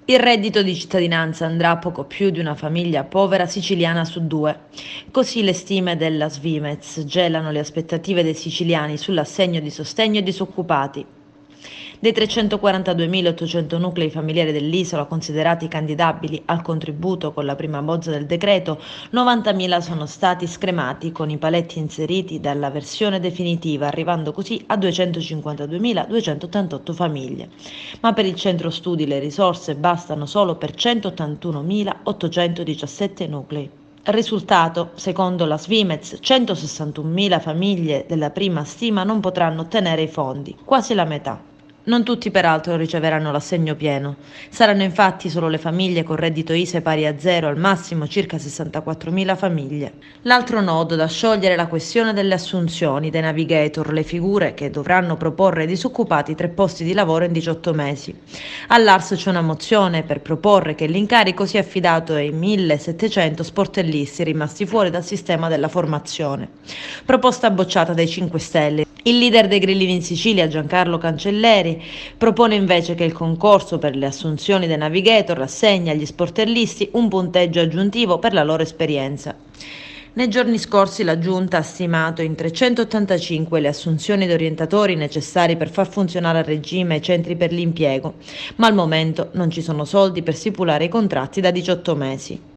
Il reddito di cittadinanza andrà a poco più di una famiglia povera siciliana su due. Così le stime della Svimez gelano le aspettative dei siciliani sull'assegno di sostegno ai disoccupati. Dei 342.800 nuclei familiari dell'isola considerati candidabili al contributo con la prima bozza del decreto, 90.000 sono stati scremati con i paletti inseriti dalla versione definitiva, arrivando così a 252.288 famiglie. Ma per il centro studi le risorse bastano solo per 181.817 nuclei. Risultato, secondo la Svimez, 161.000 famiglie della prima stima non potranno ottenere i fondi, quasi la metà. Non tutti peraltro riceveranno l'assegno pieno. Saranno infatti solo le famiglie con reddito ISEE pari a zero, al massimo circa 64.000 famiglie. L'altro nodo da sciogliere è la questione delle assunzioni dei navigator, le figure che dovranno proporre ai disoccupati 3 posti di lavoro in 18 mesi. All'Ars c'è una mozione per proporre che l'incarico sia affidato ai 1.700 sportellisti rimasti fuori dal sistema della formazione. Proposta bocciata dai 5 Stelle. Il leader dei grillini in Sicilia, Giancarlo Cancelleri, propone invece che il concorso per le assunzioni dei navigator assegni agli sportellisti un punteggio aggiuntivo per la loro esperienza. Nei giorni scorsi la Giunta ha stimato in 385 le assunzioni di orientatori necessarie per far funzionare a regime i centri per l'impiego, ma al momento non ci sono soldi per stipulare i contratti da 18 mesi.